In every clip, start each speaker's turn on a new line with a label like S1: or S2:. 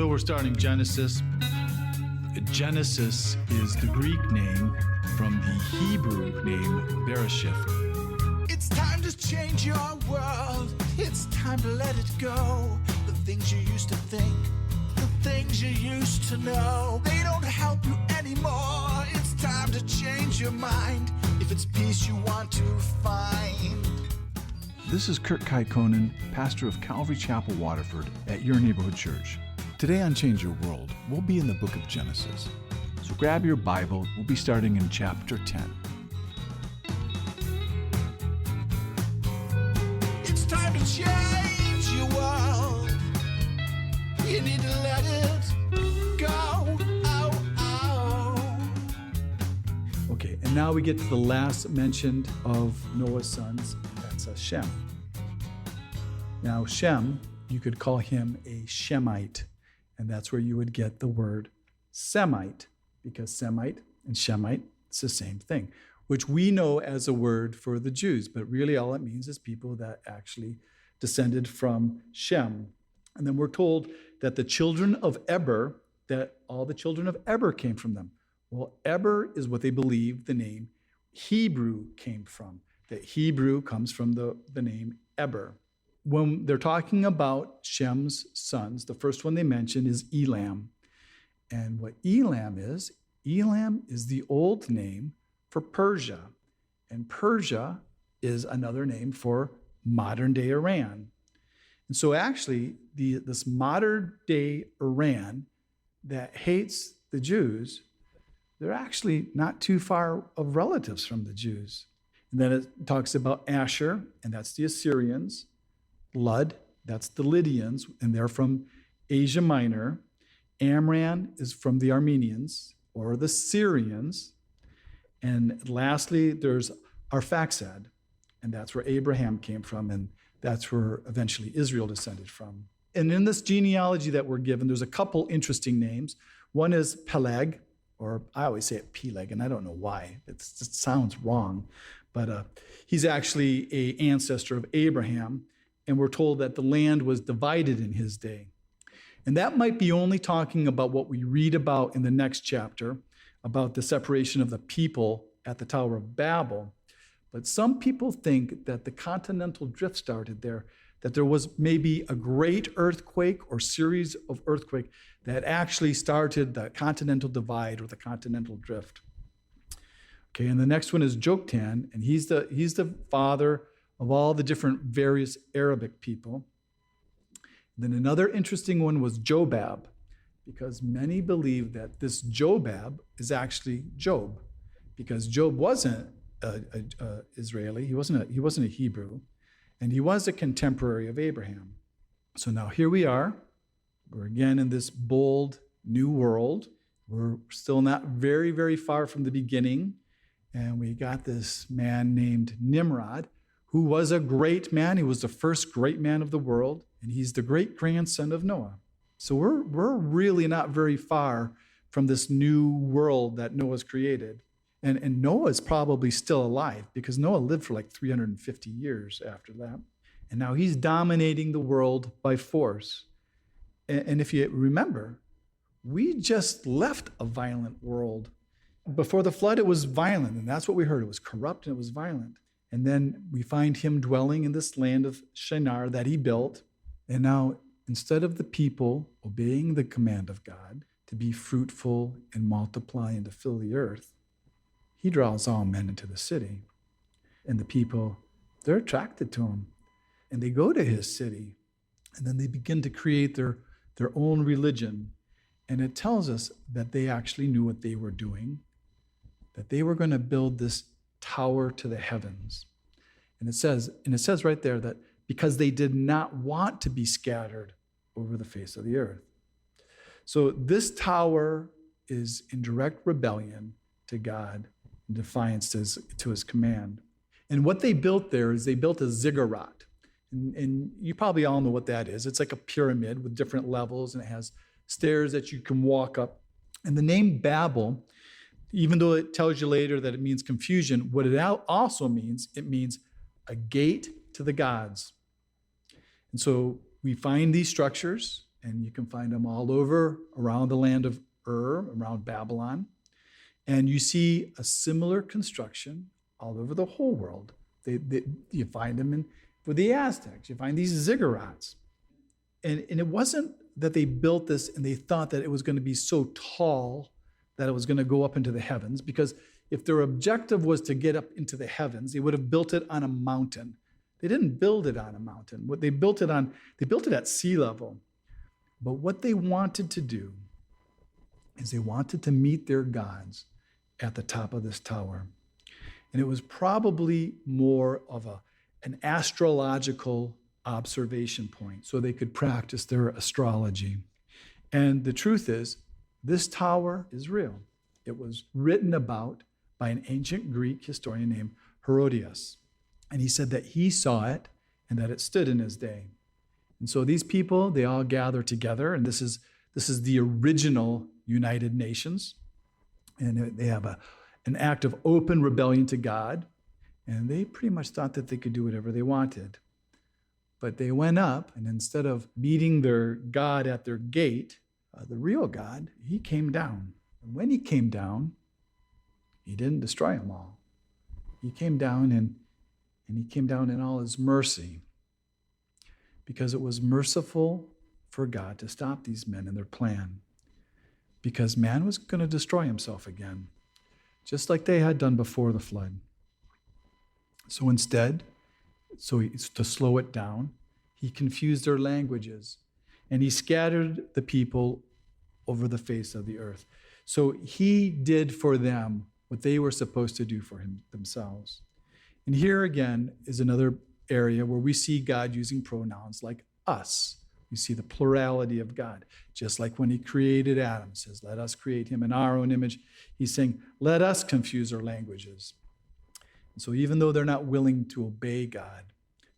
S1: So we're starting Genesis. Genesis is the Greek name from the Hebrew name Bereshith.
S2: It's time to change your world. It's time to let it go. The things you used to think, the things you used to know, they don't help you anymore. It's time to change your mind. If it's peace you want to find.
S1: This is Kurt Kaikonen, pastor of Calvary Chapel, Waterford, at your neighborhood church. Today on Change Your World, we'll be in the book of Genesis. So grab your Bible. We'll be starting in chapter 10.
S2: It's time to change your world. You need to let it go.
S1: Okay, and now we get to the last mention of Noah's sons. That's Shem. Now, Shem, you could call him a Shemite, and that's where you would get the word Semite, because Semite and Shemite, it's the same thing, which we know as a word for the Jews, but really all it means is people that actually descended from Shem. And then we're told that the children of Eber, that all the children of Eber came from them. Well, Eber is what they believe the name Hebrew came from. That Hebrew comes from the name Eber. When they're talking about Shem's sons, the first one they mention is Elam. And what Elam is the old name for Persia. And Persia is another name for modern day Iran. And so actually, this modern day Iran that hates the Jews, they're actually not too far of relatives from the Jews. And then it talks about Asher, and that's the Assyrians. Lud, that's the Lydians, and they're from Asia Minor. Amram is from the Armenians, or the Syrians. And lastly, there's Arphaxad, and that's where Abraham came from, and that's where eventually Israel descended from. And in this genealogy that we're given, there's a couple interesting names. One is Peleg, or I always say it Peleg, and I don't know why. It sounds wrong. But he's actually an ancestor of Abraham, and we're told that the land was divided in his day. And that might be only talking about what we read about in the next chapter, about the separation of the people at the Tower of Babel. But some people think that the continental drift started there, that there was maybe a great earthquake or series of earthquakes that actually started the continental divide or the continental drift. Okay, and the next one is Joktan, and he's the father of all the different various Arabic people. Then another interesting one was Jobab, because many believe that this Jobab is actually Job, because Job wasn't a Israeli, he wasn't a Hebrew, and he was a contemporary of Abraham. So now here we are. We're again in this bold new world. We're still not very, very far from the beginning. And we got this man named Nimrod, who was a great man. He was the first great man of the world, and he's the great-grandson of Noah. So we're really not very far from this new world that Noah's created. And Noah is probably still alive, because Noah lived for like 350 years after that. And now he's dominating the world by force. And if you remember, we just left a violent world. Before the flood, it was violent, and that's what we heard. It was corrupt and it was violent. And then we find him dwelling in this land of Shinar that he built. And now, instead of the people obeying the command of God to be fruitful and multiply and to fill the earth, he draws all men into the city. And the people, they're attracted to him. And they go to his city. And then they begin to create their own religion. And it tells us that they actually knew what they were doing, that they were going to build this tower to the heavens. And it says right there that because they did not want to be scattered over the face of the earth. So this tower is in direct rebellion to God, in defiance to his command. And what they built there is they built a ziggurat. And you probably all know what that is. It's like a pyramid with different levels, and it has stairs that you can walk up. And the name Babel, even though it tells you later that it means confusion, what it also means, it means a gate to the gods. And so we find these structures, And you can find them all over around the land of Ur, around Babylon. And you see a similar construction all over the whole world. You find them for the Aztecs. You find these ziggurats. And it wasn't that they built this and they thought that it was going to be so tall that it was going to go up into the heavens, because if their objective was to get up into the heavens, they would have built it on a mountain. They didn't build it on a mountain. What they built it at sea level. But what they wanted to do is they wanted to meet their gods at the top of this tower. And it was probably more of an astrological observation point so they could practice their astrology. And the truth is, this tower is real. It was written about by an ancient Greek historian named Herodotus. And he said that he saw it and that it stood in his day. And so these people, they all gather together, and this is the original United Nations. And they have an act of open rebellion to God, and they pretty much thought that they could do whatever they wanted. But they went up, and instead of meeting their God at their gate, the real God, he came down. And when he came down, he didn't destroy them all. He came down, and he came down in all his mercy, because it was merciful for God to stop these men in their plan, because man was going to destroy himself again, just like they had done before the flood. So instead, to slow it down, he confused their languages, and he scattered the people over the face of the earth. So he did for them what they were supposed to do for themselves. And here again is another area where we see God using pronouns like us. We see the plurality of God. Just like when he created Adam, says, let us create him in our own image. He's saying, let us confuse our languages. And so even though they're not willing to obey God,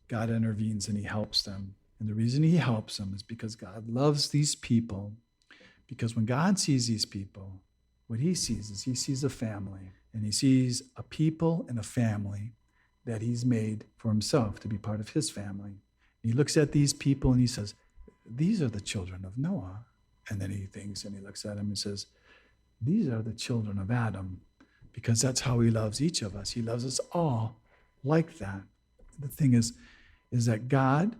S1: God intervenes and he helps them. And the reason he helps them is because God loves these people. Because when God sees these people, what he sees is he sees a family, and he sees a people and a family that he's made for himself to be part of his family. And he looks at these people and he says, these are the children of Noah. And then he thinks and he looks at them and says, these are the children of Adam, because that's how he loves each of us. He loves us all like that. The thing is that God,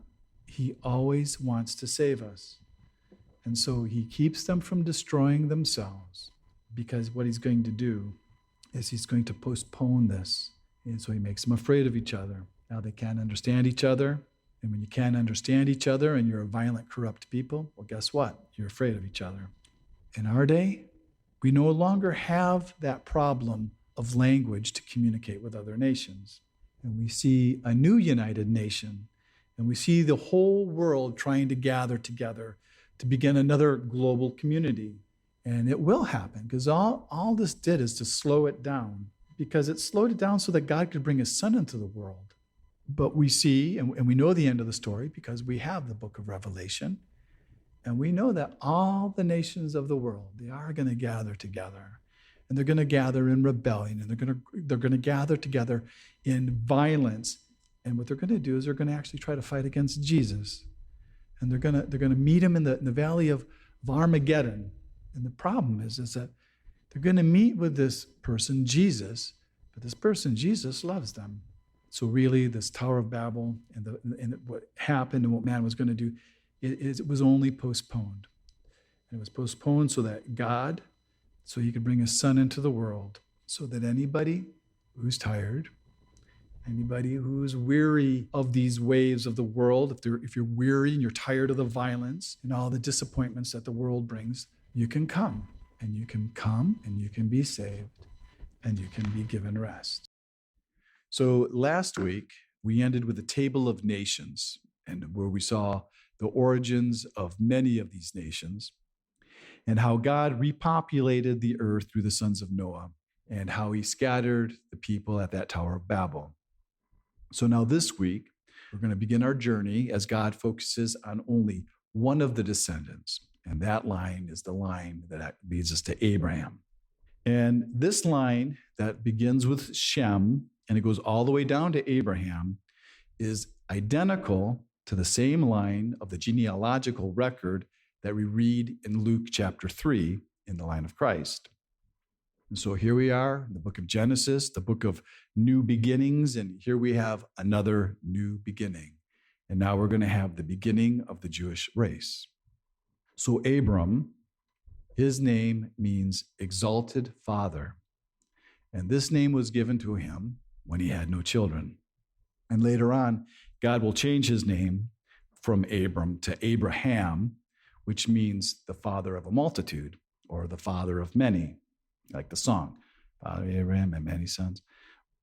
S1: he always wants to save us. And so he keeps them from destroying themselves, because what he's going to do is he's going to postpone this. And so he makes them afraid of each other. Now they can't understand each other. And when you can't understand each other and you're a violent, corrupt people, well, guess what? You're afraid of each other. In our day, we no longer have that problem of language to communicate with other nations. And we see a new united nation, and we see the whole world trying to gather together to begin another global community. And it will happen, because all this did is to slow it down, because it slowed it down so that God could bring his son into the world. But we see, and we know the end of the story because we have the book of Revelation, and we know that all the nations of the world, they are going to gather together, and they're going to gather in rebellion, and they're going to gather together in violence. And what they're going to do is they're going to actually try to fight against Jesus, and they're going to meet him in the valley of Armageddon. And the problem is that they're going to meet with this person, Jesus, but this person, Jesus, loves them. So really, this Tower of Babel and what happened and what man was going to do, it was only postponed. And it was postponed so that God, so he could bring his son into the world, so that anybody who's tired, anybody who's weary of these waves of the world, if you're weary and you're tired of the violence and all the disappointments that the world brings, you can come, and you can come, and you can be saved, and you can be given rest. So last week, we ended with the Table of Nations, and where we saw the origins of many of these nations, and how God repopulated the earth through the sons of Noah, and how he scattered the people at that Tower of Babel. So now this week, we're going to begin our journey as God focuses on only one of the descendants. And that line is the line that leads us to Abraham. And this line that begins with Shem, and it goes all the way down to Abraham, is identical to the same line of the genealogical record that we read in Luke chapter 3 in the line of Christ. And so here we are in the book of Genesis, the book of new beginnings, and here we have another new beginning. And now we're going to have the beginning of the Jewish race. So Abram, his name means exalted father. And this name was given to him when he had no children. And later on, God will change his name from Abram to Abraham, which means the father of a multitude or the father of many, like the song, Father Abraham and many sons.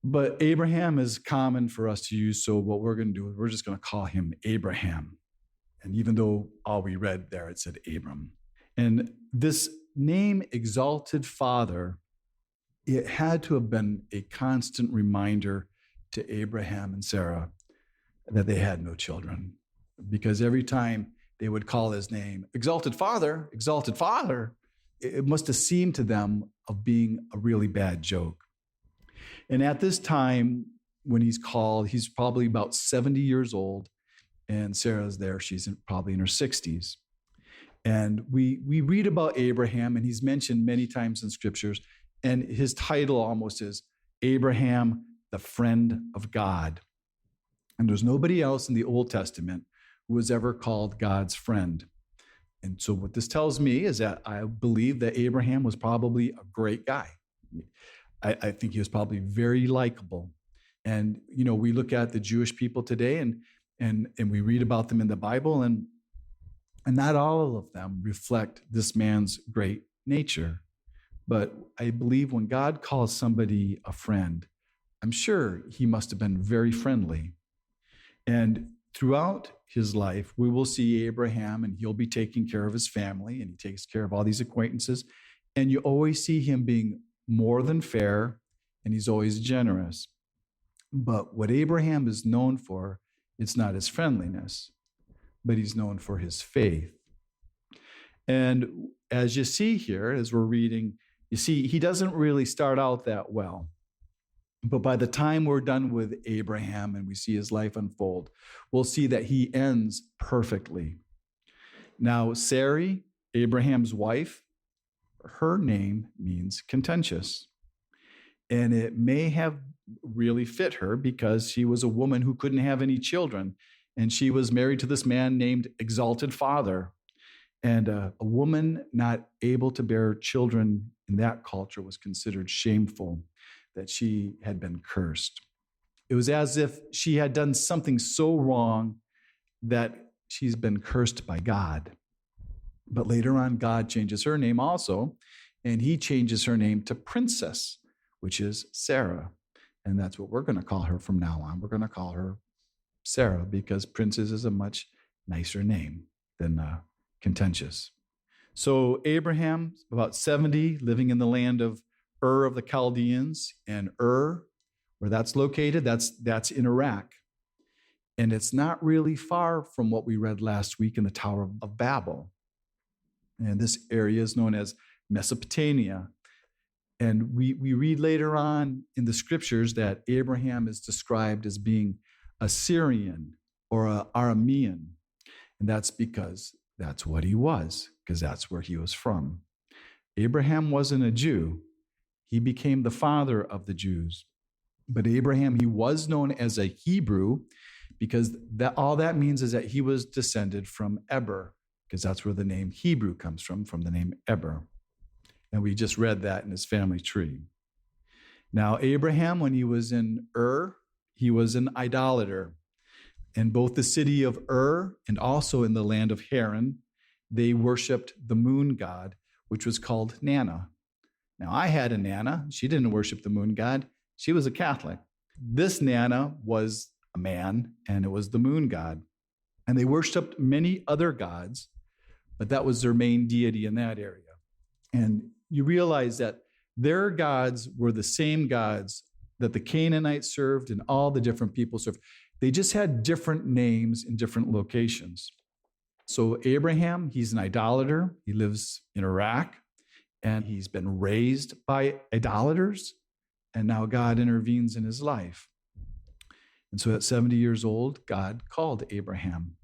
S1: But Abraham is common for us to use, so what we're going to do is we're just going to call him Abraham. And even though all we read there, it said Abram. And this name, exalted father, it had to have been a constant reminder to Abraham and Sarah that they had no children. Because every time they would call his name, exalted father, it must have seemed to them of being a really bad joke. And at this time, when he's called, he's probably about 70 years old, and Sarah's there, she's probably in her 60s. And we read about Abraham, and he's mentioned many times in scriptures, and his title almost is Abraham, the friend of God. And there's nobody else in the Old Testament who was ever called God's friend. And so what this tells me is that I believe that Abraham was probably a great guy. I think he was probably very likable. And, you know, we look at the Jewish people today and we read about them in the Bible, and not all of them reflect this man's great nature. But I believe when God calls somebody a friend, I'm sure he must have been very friendly. And throughout his life, we will see Abraham, and he'll be taking care of his family, and he takes care of all these acquaintances. And you always see him being more than fair, and he's always generous. But what Abraham is known for, it's not his friendliness, but he's known for his faith. And as you see here, as we're reading, you see he doesn't really start out that well. But by the time we're done with Abraham and we see his life unfold, we'll see that he ends perfectly. Now, Sarai, Abraham's wife, her name means contentious. And it may have really fit her because she was a woman who couldn't have any children. And she was married to this man named Exalted Father. And a woman not able to bear children in that culture was considered shameful, that she had been cursed. It was as if she had done something so wrong that she's been cursed by God. But later on, God changes her name also, and he changes her name to Princess, which is Sarah. And that's what we're going to call her from now on. We're going to call her Sarah because Princess is a much nicer name than contentious. So Abraham, about 70, living in the land of Ur of the Chaldeans, and Ur, where that's located, that's in Iraq. And it's not really far from what we read last week in the Tower of Babel. And this area is known as Mesopotamia. And we read later on in the scriptures that Abraham is described as being a Syrian or an Aramean. And that's because that's what he was, because that's where he was from. Abraham wasn't a Jew. He became the father of the Jews. But Abraham, he was known as a Hebrew because all that means is that he was descended from Eber, because that's where the name Hebrew comes from the name Eber. And we just read that in his family tree. Now, Abraham, when he was in Ur, he was an idolater. In both the city of Ur and also in the land of Haran, they worshiped the moon god, which was called Nana. Now, I had a Nana. She didn't worship the moon god. She was a Catholic. This Nana was a man, and it was the moon god. And they worshiped many other gods, but that was their main deity in that area. And you realize that their gods were the same gods that the Canaanites served and all the different people served. They just had different names in different locations. So Abraham, he's an idolater. He lives in Iraq, and he's been raised by idolaters, and now God intervenes in his life. And so at 70 years old, God called Abraham.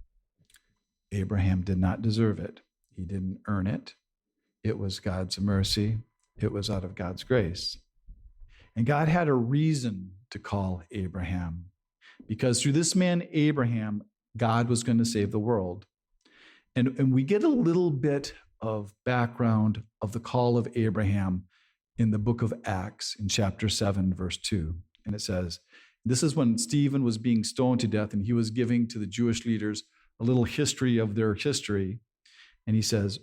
S1: Abraham did not deserve it. He didn't earn it. It was God's mercy. It was out of God's grace. And God had a reason to call Abraham, because through this man, Abraham, God was going to save the world. And we get a little bit of background of the call of Abraham in the book of Acts in chapter 7, verse 2. And it says, this is when Stephen was being stoned to death, and he was giving to the Jewish leaders a little history of their history. And he says,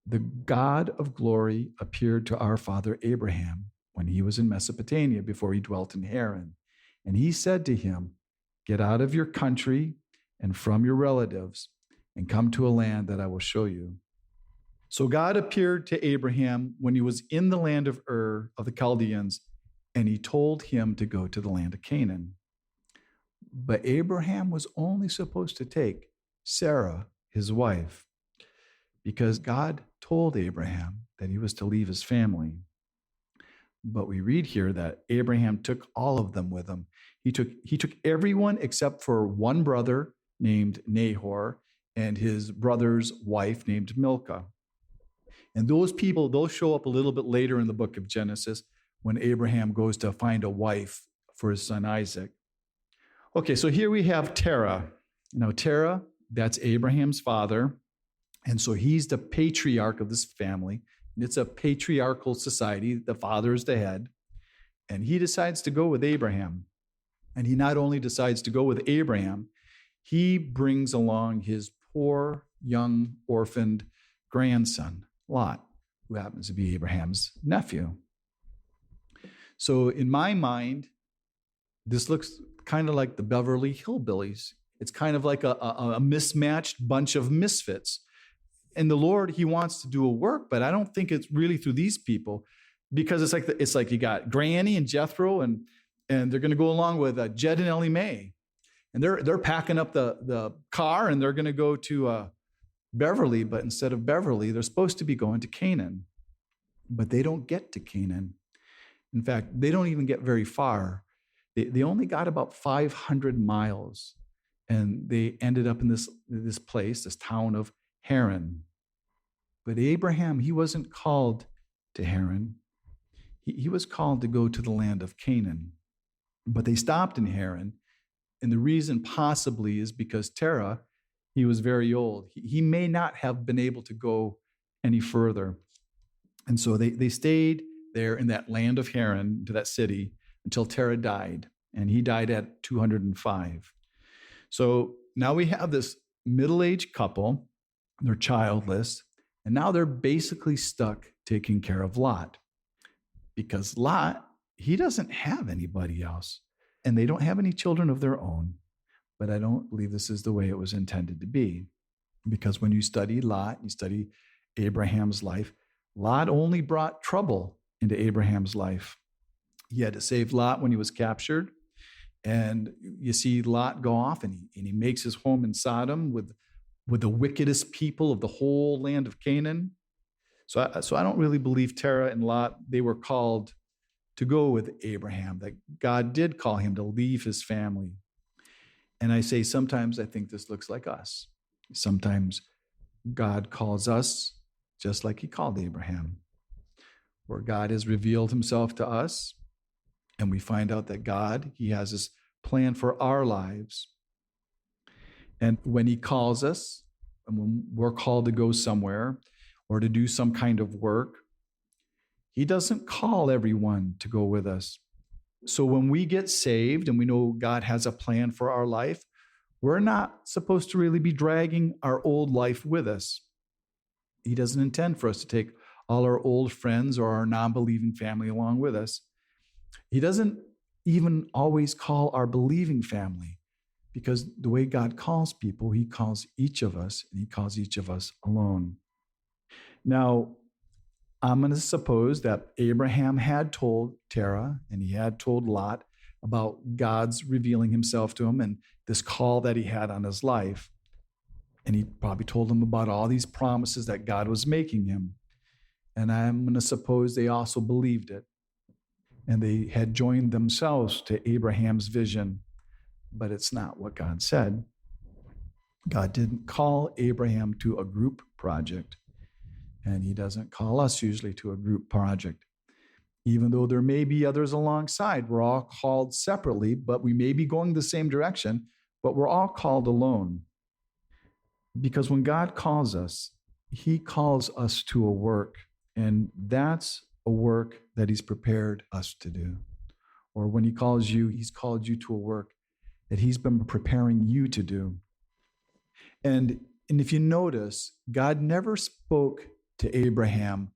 S1: the God of glory appeared to our father Abraham when he was in Mesopotamia before he dwelt in Haran. And he said to him, get out of your country and from your relatives and come to a land that I will show you. So God appeared to Abraham when he was in the land of Ur of the Chaldeans, and he told him to go to the land of Canaan. But Abraham was only supposed to take Sarah, his wife, because God told Abraham that he was to leave his family. But we read here that Abraham took all of them with him. He took everyone except for one brother named Nahor and his brother's wife named Milcah. And those people, they'll show up a little bit later in the book of Genesis when Abraham goes to find a wife for his son Isaac. Okay, so here we have Terah. Now, Terah, that's Abraham's father. And so he's the patriarch of this family. And it's a patriarchal society. The father is the head. And he decides to go with Abraham. And he not only decides to go with Abraham, he brings along his poor, young, orphaned grandson, Lot, who happens to be Abraham's nephew. So in my mind, this looks kind of like the Beverly Hillbillies. It's kind of like a mismatched bunch of misfits. And the Lord, he wants to do a work, but I don't think it's really through these people, because it's like you got Granny and Jethro, and they're going to go along with Jed and Ellie Mae. And they're packing up the car, and they're going to go to Beverly, but instead of Beverly, they're supposed to be going to Canaan. But they don't get to Canaan. In fact, they don't even get very far. They only got about 500 miles, and they ended up in this place, this town of Haran. But Abraham, he wasn't called to Haran. He was called to go to the land of Canaan. But they stopped in Haran. And the reason possibly is because Terah, he was very old. He may not have been able to go any further. And so they stayed there in that land of Haran, to that city, until Terah died. And he died at 205. So now we have this middle-aged couple. They're childless. And now they're basically stuck taking care of Lot. Because Lot, he doesn't have anybody else. And they don't have any children of their own. But I don't believe this is the way it was intended to be. Because when you study Lot, you study Abraham's life, Lot only brought trouble into Abraham's life. He had to save Lot when he was captured. And you see Lot go off, and he makes his home in Sodom with the wickedest people of the whole land of Canaan. So I don't really believe Terah and Lot, they were called to go with Abraham, that God did call him to leave his family. And I say sometimes I think this looks like us. Sometimes God calls us just like he called Abraham, where God has revealed himself to us, and we find out that God, he has this plan for our lives. And when he calls us, and when we're called to go somewhere or to do some kind of work, he doesn't call everyone to go with us. So when we get saved and we know God has a plan for our life, we're not supposed to really be dragging our old life with us. He doesn't intend for us to take all our old friends or our non-believing family along with us. He doesn't even always call our believing family, because the way God calls people, he calls each of us, and he calls each of us alone. Now, I'm going to suppose that Abraham had told Terah and he had told Lot about God's revealing himself to him and this call that he had on his life. And he probably told him about all these promises that God was making him. And I'm going to suppose they also believed it. And they had joined themselves to Abraham's vision. But it's not what God said. God didn't call Abraham to a group project. And he doesn't call us usually to a group project. Even though there may be others alongside, we're all called separately, but we may be going the same direction, but we're all called alone. Because when God calls us, he calls us to a work, and that's a work that he's prepared us to do. Or when he calls you, he's called you to a work that he's been preparing you to do. And if you notice, God never spoke to Abraham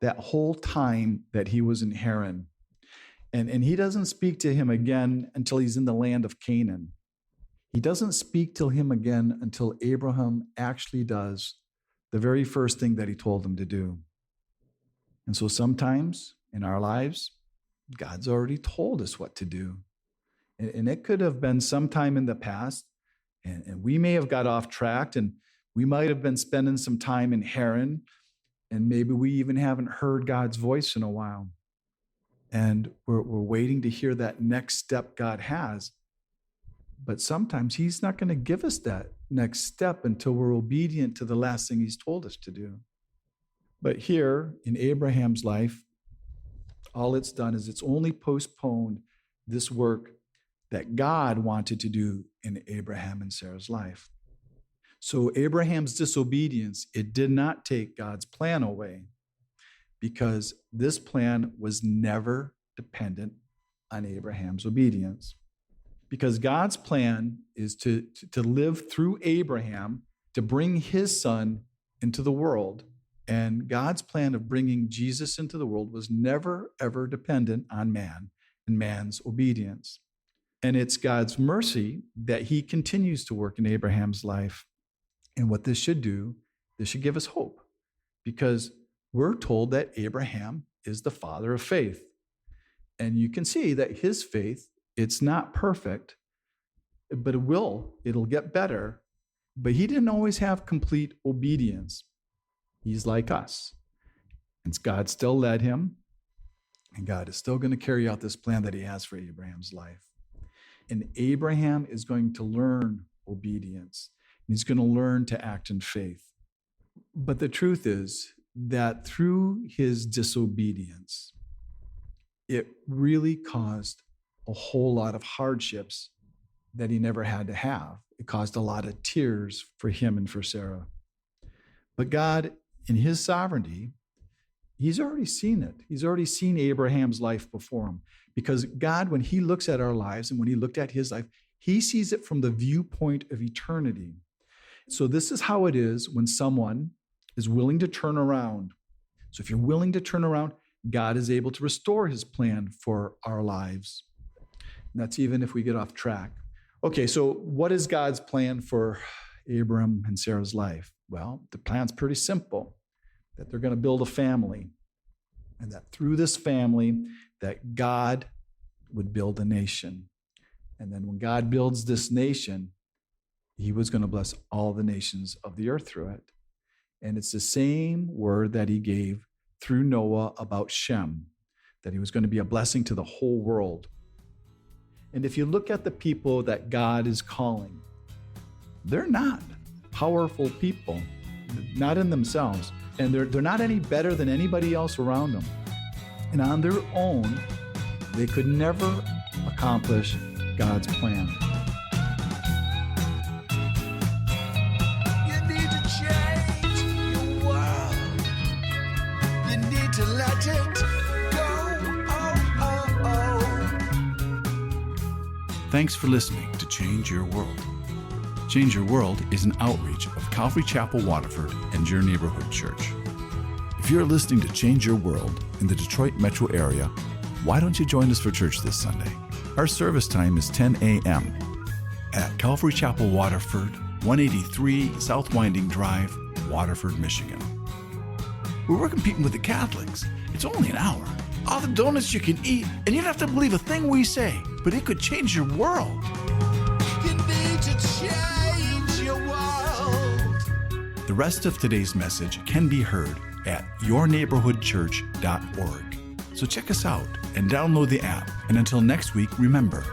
S1: that whole time that he was in Haran. And he doesn't speak to him again until he's in the land of Canaan. He doesn't speak to him again until Abraham actually does the very first thing that he told him to do. And so sometimes in our lives, God's already told us what to do. And it could have been sometime in the past, and we may have got off track, and we might have been spending some time in Haran, and maybe we even haven't heard God's voice in a while. And we're waiting to hear that next step God has. But sometimes he's not going to give us that next step until we're obedient to the last thing he's told us to do. But here in Abraham's life, all it's done is it's only postponed this work that God wanted to do in Abraham and Sarah's life. So Abraham's disobedience, it did not take God's plan away, because this plan was never dependent on Abraham's obedience. Because God's plan is to live through Abraham to bring his son into the world. And God's plan of bringing Jesus into the world was never, ever dependent on man and man's obedience. And it's God's mercy that he continues to work in Abraham's life. And what this should do, this should give us hope, because we're told that Abraham is the father of faith. And you can see that his faith, it's not perfect, but it'll get better. But he didn't always have complete obedience. He's like us. And God still led him, and God is still going to carry out this plan that he has for Abraham's life. And Abraham is going to learn obedience. He's going to learn to act in faith. But the truth is that through his disobedience, it really caused a whole lot of hardships that he never had to have. It caused a lot of tears for him and for Sarah. But God, in his sovereignty, he's already seen it. He's already seen Abraham's life before him. Because God, when he looks at our lives and when he looked at his life, he sees it from the viewpoint of eternity. So this is how it is when someone is willing to turn around. So if you're willing to turn around, God is able to restore his plan for our lives. And that's even if we get off track. Okay, so what is God's plan for Abram and Sarah's life? Well, the plan's pretty simple, that they're going to build a family, and that through this family, that God would build a nation. And then when God builds this nation, he was going to bless all the nations of the earth through it. And it's the same word that he gave through Noah about Shem, that he was going to be a blessing to the whole world. And if you look at the people that God is calling, they're not powerful people, not in themselves. And they're not any better than anybody else around them. And on their own, they could never accomplish God's plan.
S2: You need to change your world. You need to let it go. Oh.
S3: Thanks for listening to Change Your World. Change Your World is an outreach of Calvary Chapel, Waterford, and your neighborhood church. If you're listening to Change Your World in the Detroit metro area, why don't you join us for church this Sunday? Our service time is 10 a.m. at Calvary Chapel, Waterford, 183 South Winding Drive, Waterford, Michigan. We're competing with the Catholics. It's only an hour. All the donuts you can eat, and you don't have to believe a thing we say, but it could change your world.
S2: You need to change your world.
S3: The rest of today's message can be heard at yourneighborhoodchurch.org. So check us out and download the app. And until next week, remember,